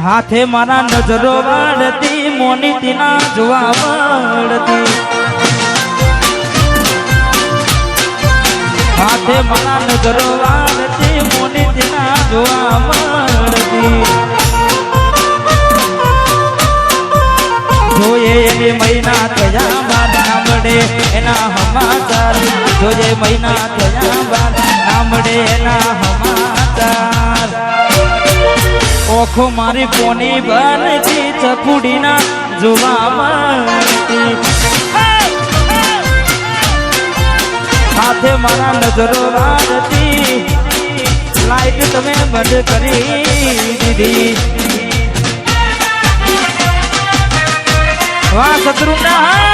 હાથે મારા નજરો વાળતી મોની તીના જોવા મળતી હાથે મારા નજરો વાળતી મોની તીના જોવા મળતી જોયે એ મહિના થયા બાદ ના મળે એના સમાચાર જોયે મહિના થયા બાદ ના મળે એના સમાચાર ઓખો મારી કોની બનતી ચકુડીના જોવા મળતી સાથે મારા નજરો વાળતી લાઈટ તમે બંધ કરી દીધી વાહ શત્રુના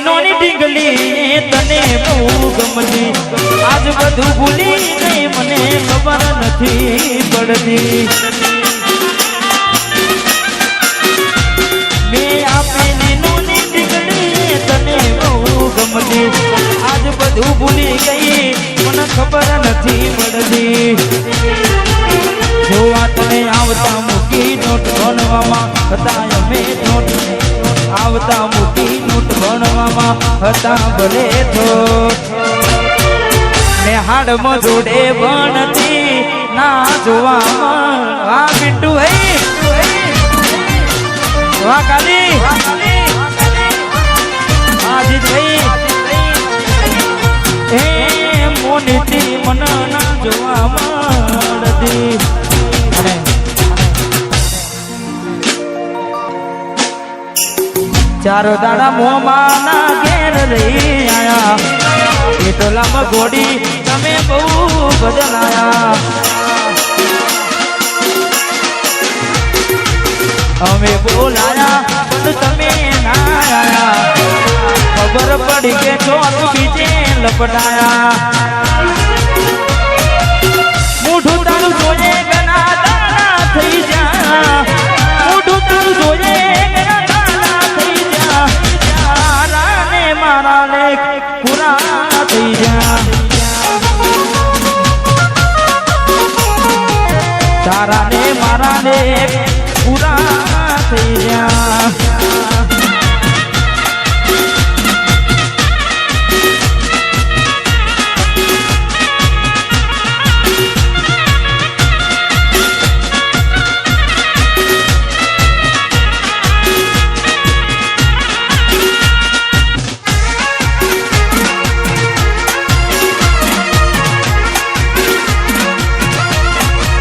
નોની ડીંગલી તને બહુ ગમતી આજ બધું ભૂલી ગઈ મને ખબર નથી પડતી મેં આપેલી નોની ડીંગલી તને બહુ ગમતી આજ બધું ભૂલી ગઈ મને ખબર નથી પડતી જોવા તને આવતા મૂકી નોટ ભણવામાં હતા અમે નોટ આવતા મૂકી નોટ ભણવામાં હતા ભલે તો ને હાડમાં જોડે ભણતી ના જોવામાં આ પિન્ટુ હઈ વાહ કાલી આજીત ભાઈ એ મોનીતી મન ના જોવા મળતી ચારો દાડા મોમાં ના ઘેર રહી આયા એટલામાં ઘોડી તમે બહુ બદલાયા અમે બોલાયા પણ તમે ના આયા ખબર પડી કે ચોર બીજે લપટાયા મોઢું તારું જોઈએ ગના દાણા થઈ જા મોઢું તારું જોઈએ મારા લેખ પૂરા થઈ જા તારા ને મારા લેખ પૂરા થઈ જા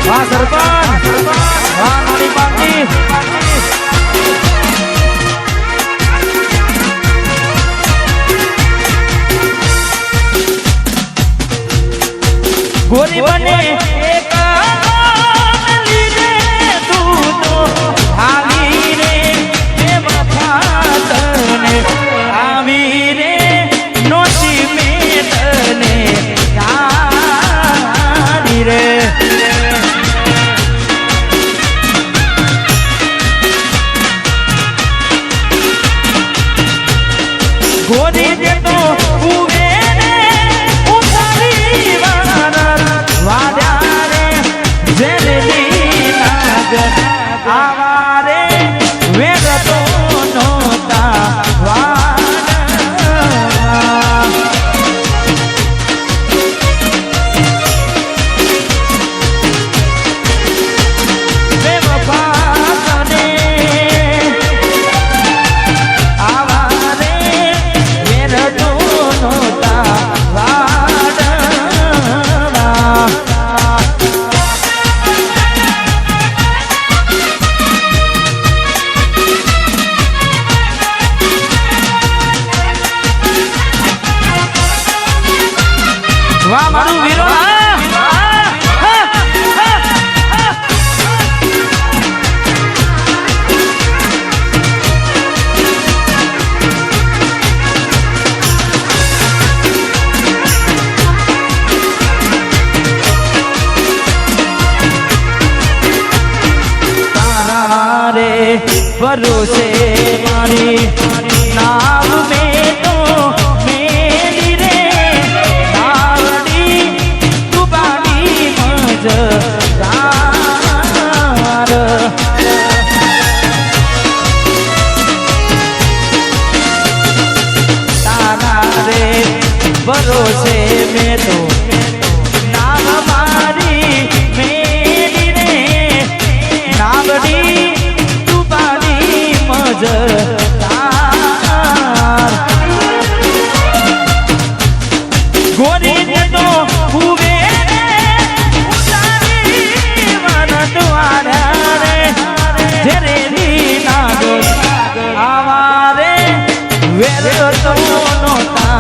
વાહ સરપંચ વાહ નોની પાટી ગોરી બને એક લીધે તું તો આવી રે એ મફાતને આવી રે નોતી મેં તને જાની રે ગોરી જે તો ઉવે ને ઉતારી વાદા ભરોસે મારી નાવ મેં તો મેલી રે નાવડી ડૂબાડી મજ તારા રે ભરોસે મેં તો નાવ મારી મેલી રે નાવડી ડૂબાડી મજ ગોરી ને તો હુવે ઉતારી મન દ્વારા રે જેરેલી નાગ આવારે વેર તો નોતા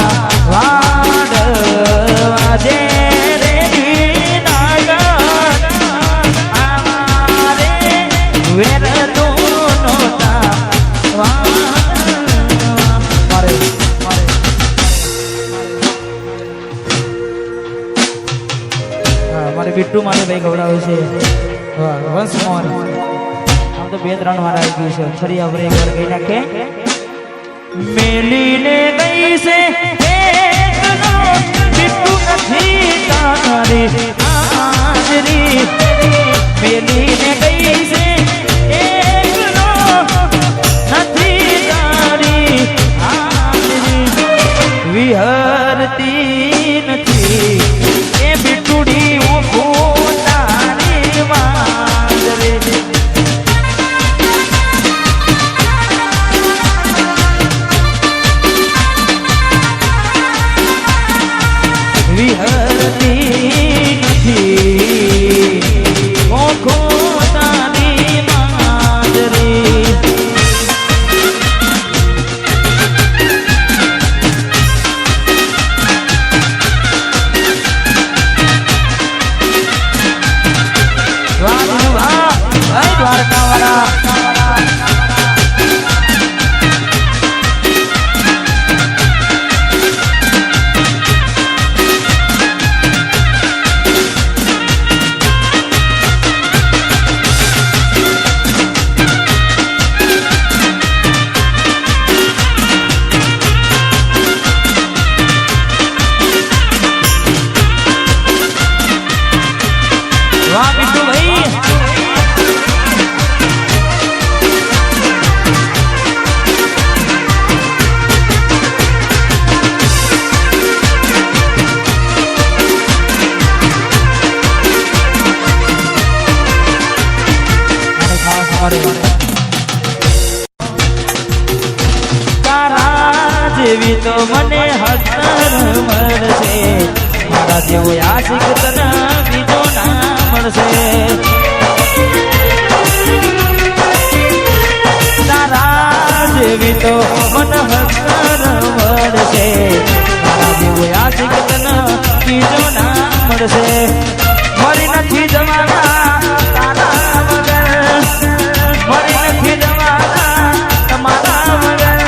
વાડ વાજે રે નાગ આવારે વેર તો નોતા મારે મારે બિટ્ટુ મારે ભાઈ ગવડાવે છે વંશ મોર આમ તો 2-3 વાર આવી ગયું છે છરી આવરે એક વાર ગઈ નાખે મેલીને ગઈ છે એકલો બિટ્ટુ નથી તારી હાજરી મેલીને ગઈ છે એકલો નથી તારી હાજરી વિહરતી નથી એ બિટુડી ઊભો તારી વાંદરે વિહરતી નથી ઓખો તારી વાંદરે વાહ બિટ્ટુ ભાઈ તારા જેવી તો મને હતર મળશે મારા જેવો આશિક તને બીજો ના મળશે તારા જેવી તો મને હતર મળશે મારા જેવો આશિક તને બીજો ના મળશે મરી નથી જવાના તારા વગર મરી નથી જવાના તમારા વગર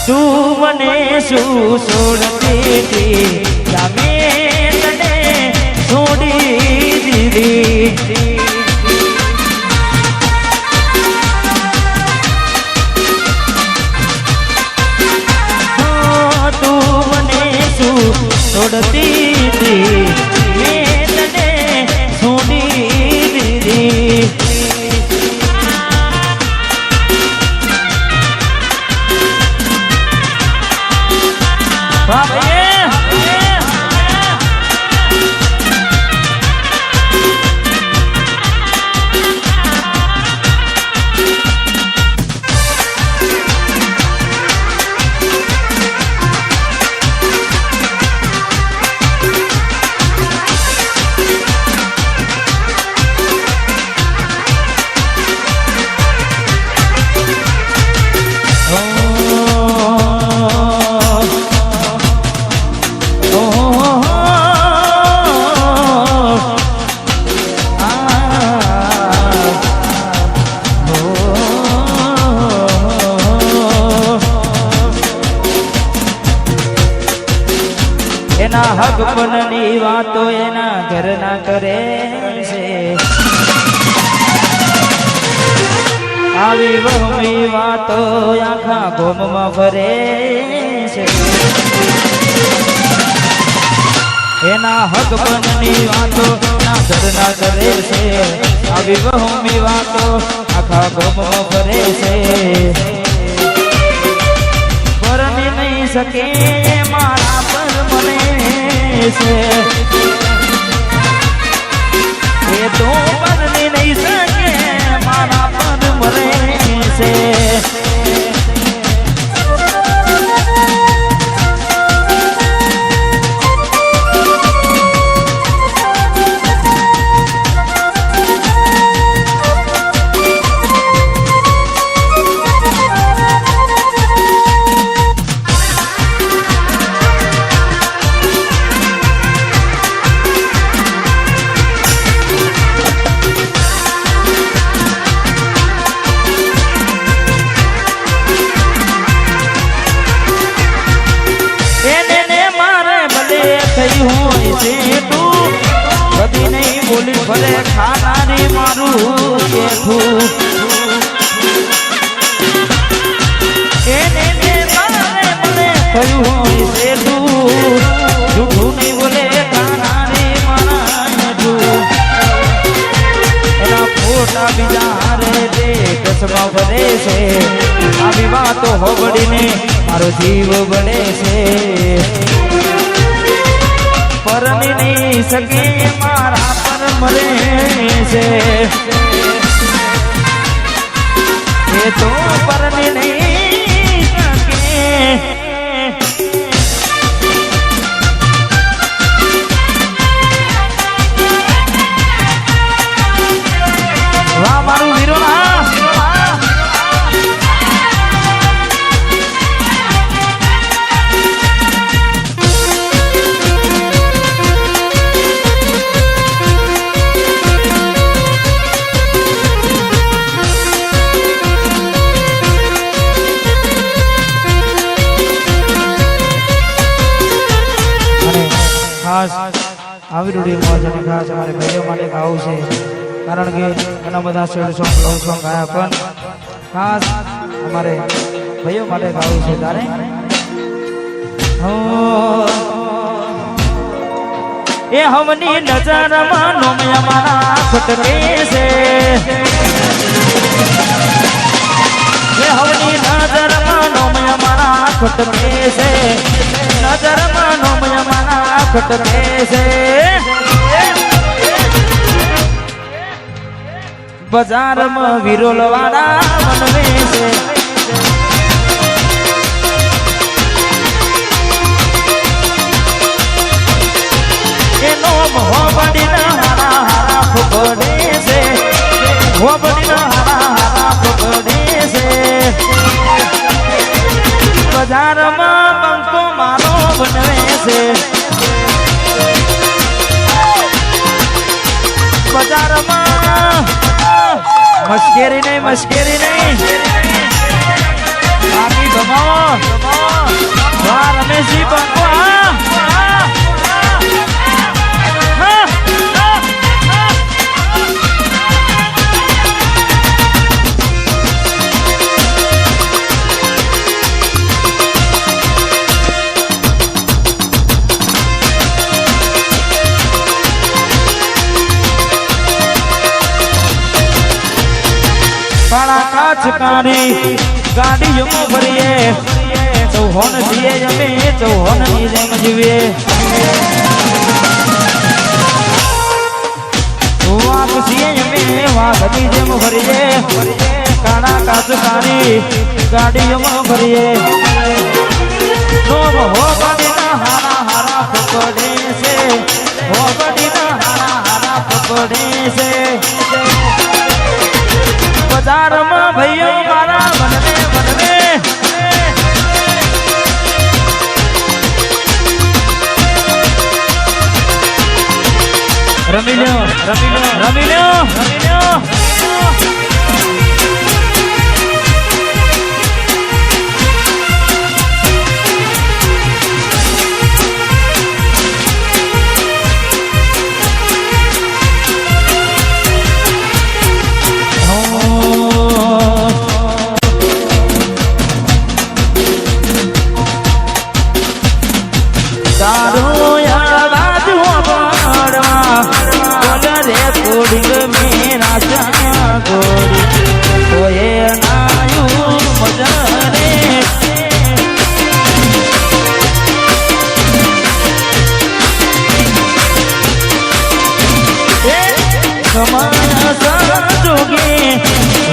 તું મને શું છોડતી હતી જામે તને છોડી દીધી તું મને શું છોડતી હતી મેં તને છોડી દીધી એના હક પનની વાતો એના ઘરના કરે છે આવી વહમી વાતો આખા ગોમમાં ફરે છે એના હક બનની વાતો ના ધરના કરે છે આવી વહમી વાતો આખા ગોમમાં ફરે છે પરણી નહીં શકે મારા પર મને છે એ તો પરણી નહીં શકે મારા પર મરે છે કદી નહીં બોલી ભલે ખાનારી મારું કેઠું એને મારે મને થયું હોય છે તું જૂઠું નહીં બોલે ખાનારી મારા નેઠું એના ફોટા બીજા રે તે કસમાં ભરે છે આવી વાતો હોબડીને મારો જીવ બળે છે પરણી નહીં શકે મારા પર મરે છે એ તો પરણી નહીં શકે વાહ મારું વીરો ના આવી રૂડી મોજ અને ખાસ અમારે ભાઈઓ માટે ગાવું છે કારણ કે ઘણા બધા સેડ સોંગ લવ સોંગ ગાયા પણ ખાસ અમારે ભાઈઓ માટે ગાવું છે તારે એ હમની નજરમાં નોમયા મારા ખટકે છે એ હમની નજરમાં નોમયા મારા ખટકે છે નજરમાં નોમયા મારા ખટકે છે બજારમાં વિરોલ વાળા બનવે છે એનો હોબડીના હારા હારા ફૂકડે છે હોબડીના હારા હારા ફૂકડે છે બજારમાં બંકો મારો બનવે છે બજારમાં મશ્કેરી નહીં બાકી ગમાવો રમેશજી બંકો કાચકારી ગાડીઓમાં ભરીએ ચૌહોન છીએ અમે ચૌહોન ની જેમ જીવીએ વાઘ છીએ અમે વાઘની જેમ ભરીએ કાણા કાચકારી ગાડીઓમાં ભરીએ હોબડીના હારા હારા પકડે છે હોબડીના હારા હારા પકડે છે બજારમાં ભાઈઓ મારા બનવે રમી લ્યો કમળ જોગે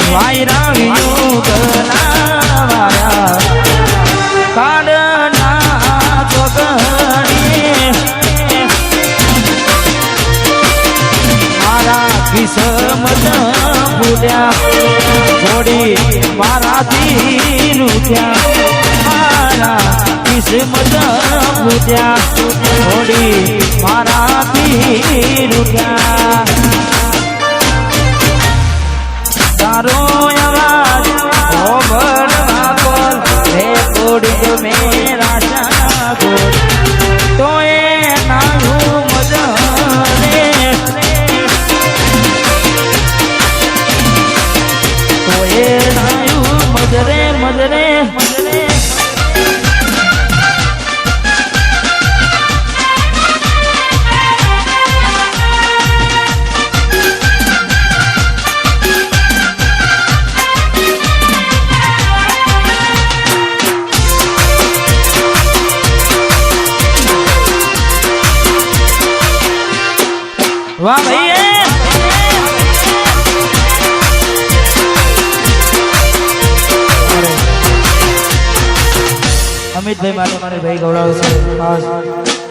વાયરા વિયુગલાવાયા કાડના ચોગડીએ મારા કિસ્મત ભૂલ્યા થોડી મારાથી રૂઠ્યા મારા કિસ્મત ભૂલ્યા થોડી મારાથી રૂઠ્યા તારો અવાજ ઓબળવા બોલ રે કોડી મેરા સાગર તો એ નાયું મજરે તો એ નાયું મજરે મજરે મજરે વાહ ભાઈ અમિતભાઈ માટે મારે ભાઈ ગૌરવ છે ખાસ